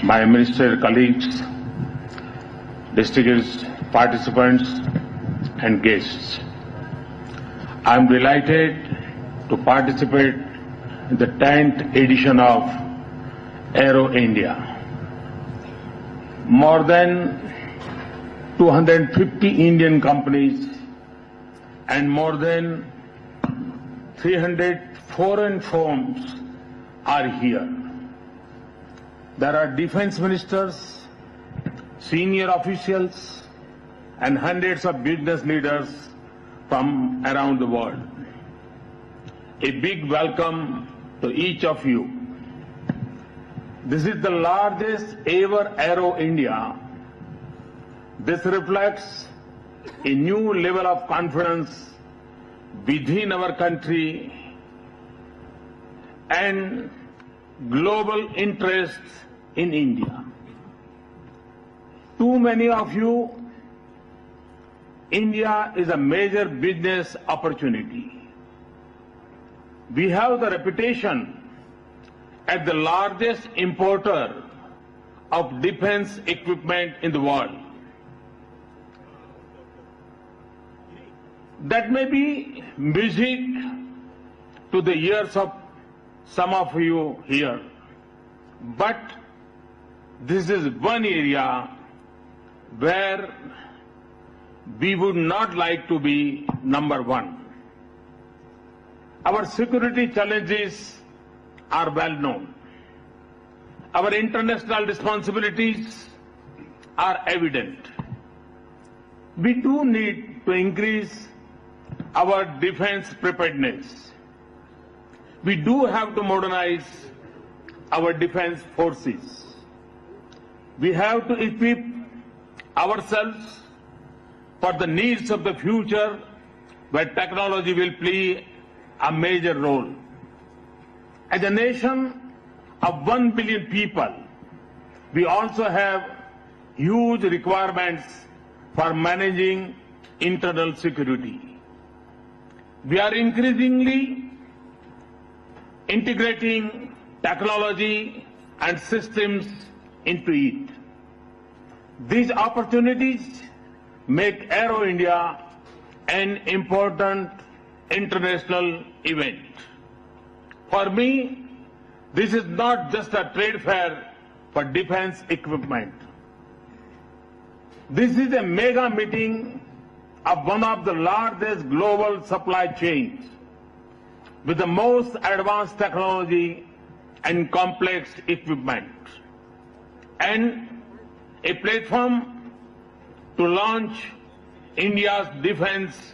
my minister colleagues, distinguished participants and guests. I am delighted to participate in the 10th edition of Aero India. More than 250 Indian companies and more than 300 foreign firms are here. There are defense ministers, senior officials, and hundreds of business leaders from around the world. A big welcome to each of you. This is the largest ever Aero India. This reflects a new level of confidence within our country and global interests in India. To many of you, India is a major business opportunity. We have the reputation as the largest importer of defense equipment in the world. That may be music to the ears of some of you here, but this is one area where we would not like to be number one. Our security challenges are well known. Our international responsibilities are evident. We do need to increase our defense preparedness. We do have to modernize our defense forces. We have to equip ourselves for the needs of the future where technology will play a major role. As a nation of 1 billion people, we also have huge requirements for managing internal security. We are increasingly integrating technology and systems into it. These opportunities make Aero India an important international event. For me, this is not just a trade fair for defense equipment. This is a mega meeting of one of the largest global supply chains with the most advanced technology and complex equipment, and a platform to launch India's defense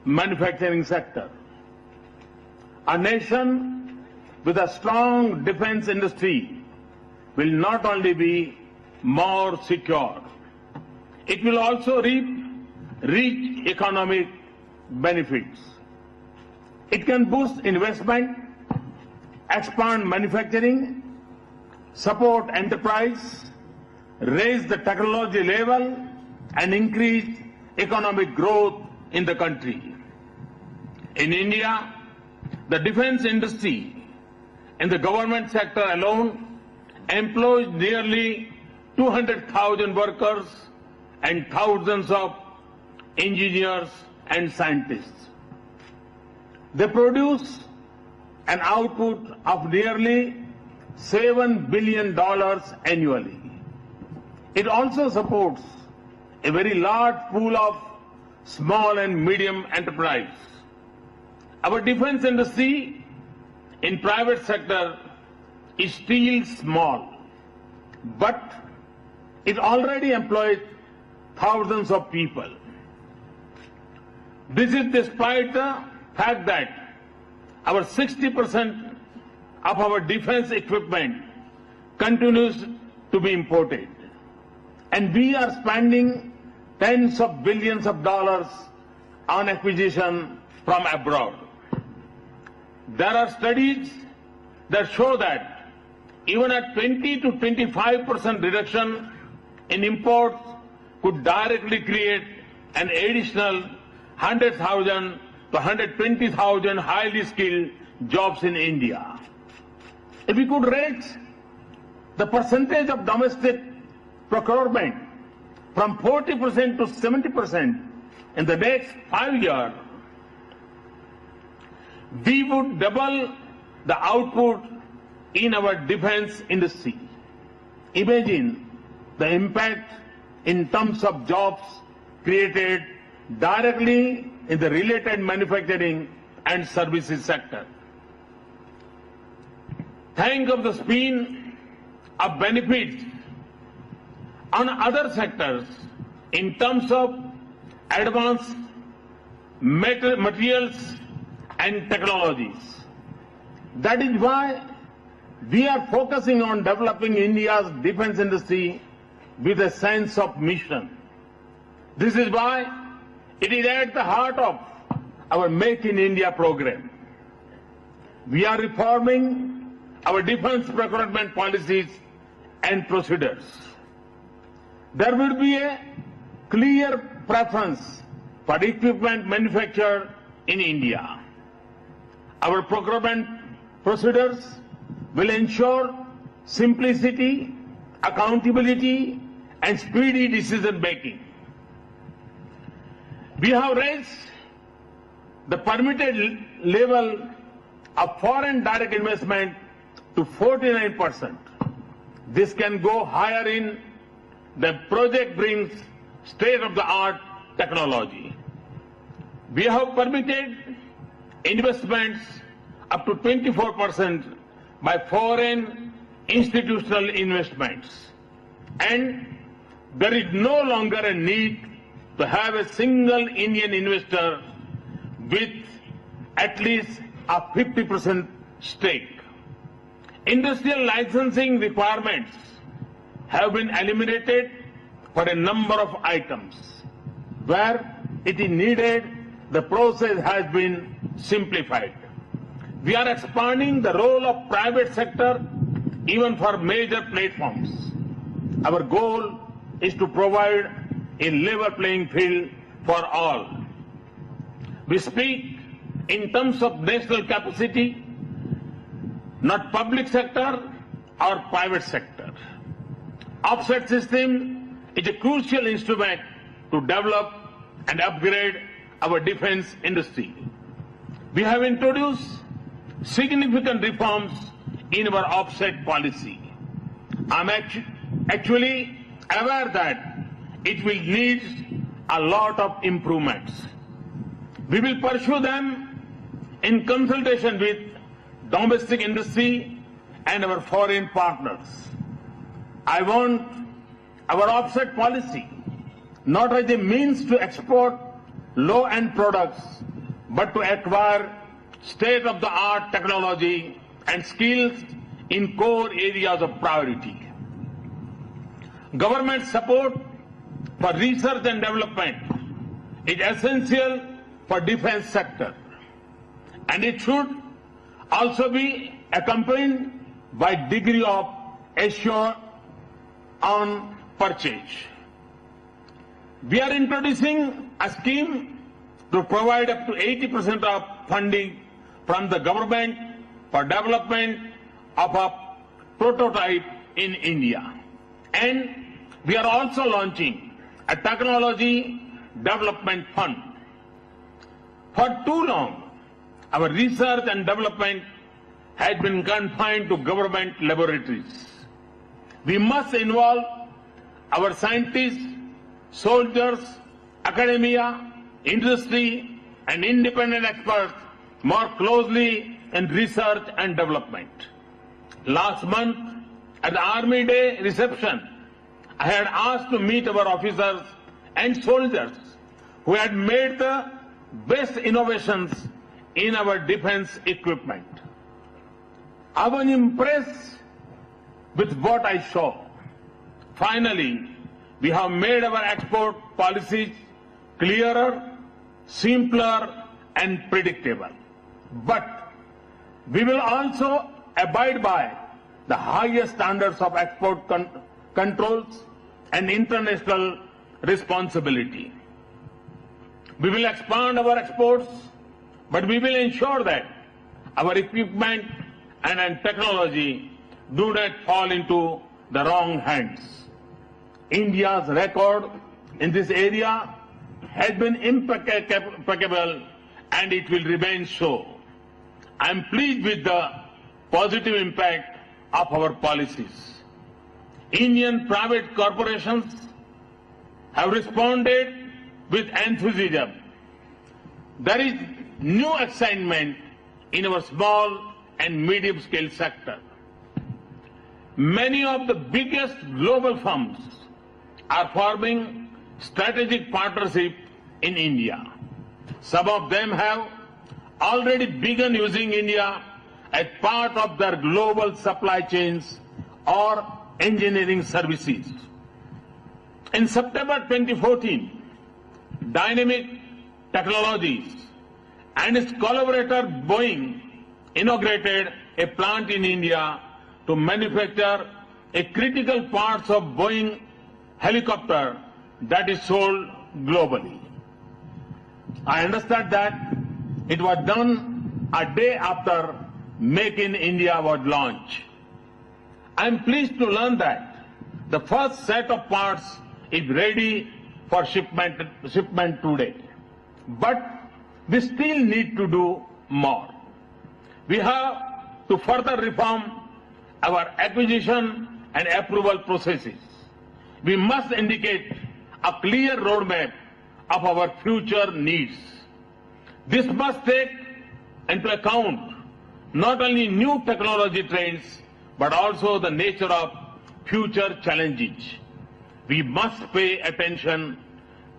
manufacturing sector. A nation with a strong defense industry will not only be more secure, it will also reap rich economic benefits. It can boost investment, expand manufacturing, support enterprise, raise the technology level, and increase economic growth in the country. In India, the defense industry and the government sector alone employs nearly 200,000 workers and thousands of engineers and scientists. They produce an output of nearly $7 billion annually. It also supports a very large pool of small and medium enterprise. Our defense industry in private sector is still small, but it already employs thousands of people. This is despite the fact that our 60% of our defense equipment continues to be imported, and we are spending tens of billions of dollars on acquisition from abroad. There are studies that show that even a 20 to 25% reduction in imports could directly create an additional 100,000 to 120,000 highly skilled jobs in India. If we could raise the percentage of domestic procurement from 40% to 70% in the next 5 years, we would double the output in our defense industry. Imagine the impact in terms of jobs created directly in the related manufacturing and services sector. Think of the spin of benefits on other sectors in terms of advanced materials and technologies. That is why we are focusing on developing India's defense industry with a sense of mission. This is why it is at the heart of our Make in India program. We are reforming our defense procurement policies and procedures. There will be a clear preference for equipment manufactured in India. Our procurement procedures will ensure simplicity, accountability, and speedy decision making. We have raised the permitted level of foreign direct investment to 49%. This can go higher in the project brings state-of-the-art technology. We have permitted investments up to 24% by foreign institutional investments. And there is no longer a need to have a single Indian investor with at least a 50% stake. Industrial licensing requirements have been eliminated for a number of items. Where it is needed, the process has been simplified. We are expanding the role of private sector even for major platforms. Our goal is to provide a level playing field for all. We speak in terms of national capacity, not public sector or private sector. Offset system is a crucial instrument to develop and upgrade our defense industry. We have introduced significant reforms in our offset policy. I'm actually aware that it will need a lot of improvements. We will pursue them in consultation with domestic industry and our foreign partners. I want our offset policy not as a means to export low-end products, but to acquire state-of-the-art technology and skills in core areas of priority. Government support for research and development is essential for defense sector, and it should also be accompanied by degree of assurance on purchase. We are introducing a scheme to provide up to 80% of funding from the government for development of a prototype in India. And we are also launching a technology development fund. For too long, our research and development has been confined to government laboratories. We must involve our scientists, soldiers, academia, industry, and independent experts more closely in research and development. Last month, at the Army Day reception, I had asked to meet our officers and soldiers who had made the best innovations in our defense equipment. I was impressed with what I saw. Finally, we have made our export policies clearer, simpler, and predictable. But we will also abide by the highest standards of export controls and international responsibility. We will expand our exports, but we will ensure that our equipment and technology do not fall into the wrong hands. India's record in this area has been impeccable and it will remain so. I am pleased with the positive impact of our policies. Indian private corporations have responded with enthusiasm. There is new excitement in our small and medium-scale sector. Many of the biggest global firms are forming strategic partnership in India. Some of them have already begun using India as part of their global supply chains or engineering services. In September 2014, Dynamic Technologies and its collaborator Boeing inaugurated a plant in India to manufacture a critical parts of Boeing helicopter that is sold globally. I understand that it was done a day after Make in India was launched. I am pleased to learn that the first set of parts is ready for shipment today. But we still need to do more. We have to further reform our acquisition and approval processes. We must indicate a clear roadmap of our future needs. This must take into account not only new technology trends, but also the nature of future challenges. We must pay attention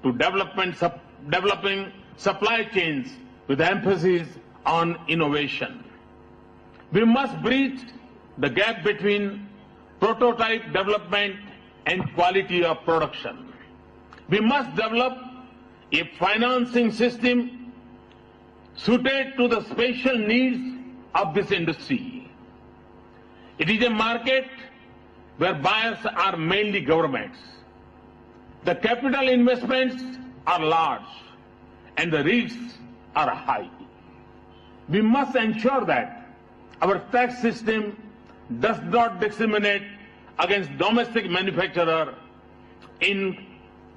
to developing supply chains with emphasis on innovation. We must bridge the gap between prototype development and quality of production. We must develop a financing system suited to the special needs of this industry. It is a market where buyers are mainly governments. The capital investments are large and the risks are high. We must ensure that our tax system does not discriminate against domestic manufacturers in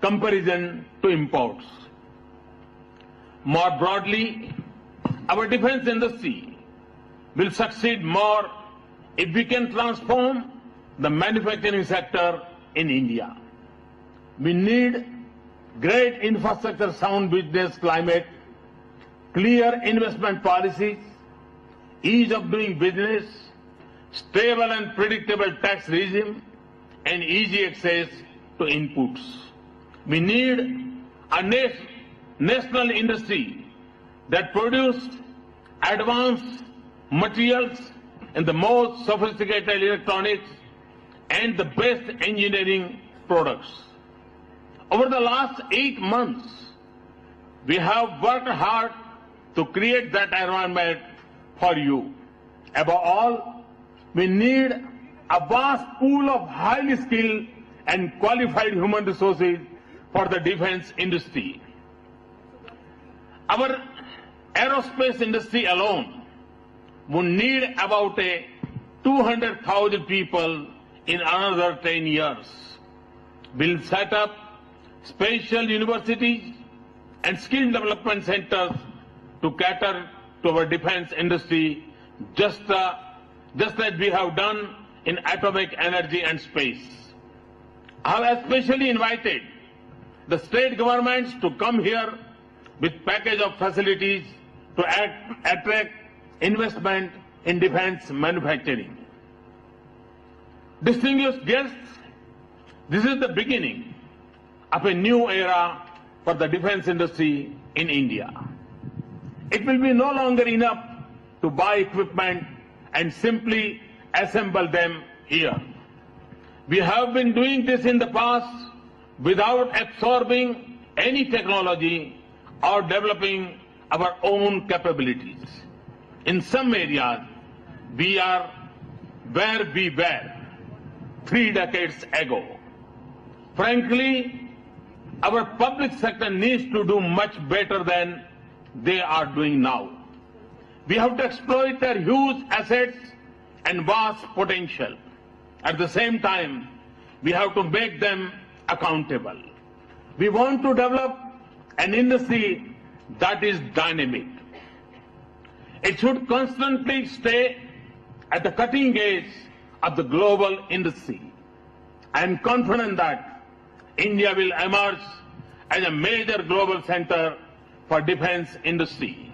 comparison to imports. More broadly, our defense industry will succeed more if we can transform the manufacturing sector in India. We need great infrastructure sound business climate, clear investment policies, ease of doing business, stable and predictable tax regime, and easy access to inputs. We need a national industry that produces advanced materials and the most sophisticated electronics and the best engineering products. Over the last 8 months, we have worked hard to create that environment for you. Above all, we need a vast pool of highly skilled and qualified human resources for the defense industry. Our aerospace industry alone would need about 200,000 people in another 10 years. We'll set up special universities and skill development centers to cater to our defense industry, just as we have done in atomic energy and space. I have especially invited the state governments to come here with package of facilities to attract investment in defense manufacturing. Distinguished guests, this is the beginning of a new era for the defense industry in India. It will be no longer enough to buy equipment and simply assemble them here. We have been doing this in the past without absorbing any technology or developing our own capabilities. In some areas, we are where we were 3 decades ago. Frankly, our public sector needs to do much better than they are doing now. We have to exploit their huge assets and vast potential. At the same time, we have to make them accountable. We want to develop an industry that is dynamic. It should constantly stay at the cutting edge of the global industry. I am confident that India will emerge as a major global center for defense industry.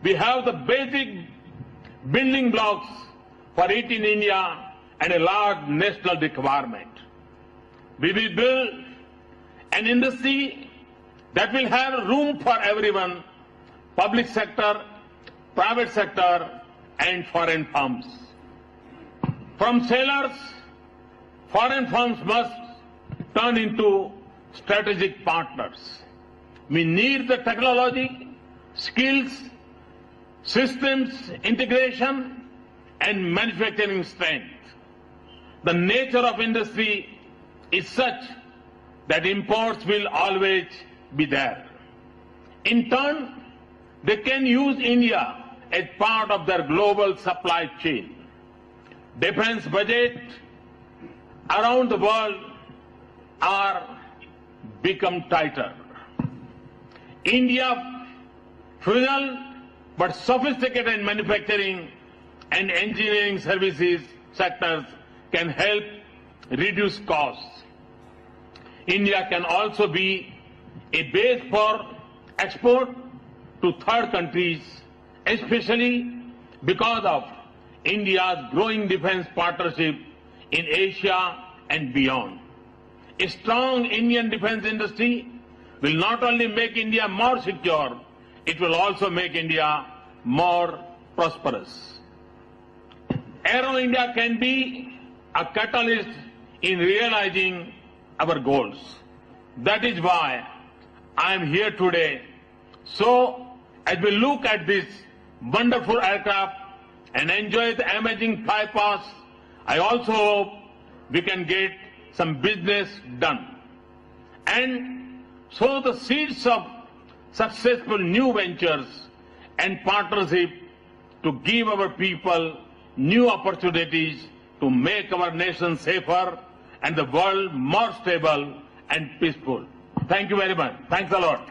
We have the basic building blocks for it in India and a large national requirement. We will build an industry that will have room for everyone, public sector, private sector, and foreign firms. From sailors, foreign firms must turn into strategic partners. We need the technology, skills, systems, integration, and manufacturing strength. The nature of industry is such that imports will always be there. In turn, they can use India as part of their global supply chain. Defense budget around the world are become tighter. India frugal but sophisticated manufacturing and engineering services sectors can help reduce costs. India can also be a base for export to third countries, especially because of India's growing defense partnership in Asia and beyond. A strong Indian defense industry will not only make India more secure, it will also make India more prosperous. Aero India can be a catalyst in realizing our goals. That is why I am here today. So, as we look at this wonderful aircraft and enjoy the amazing fly pass, I also hope we can get some business done and sow the seeds of successful new ventures and partnership to give our people new opportunities to make our nation safer and the world more stable and peaceful. Thank you very much. Thanks a lot.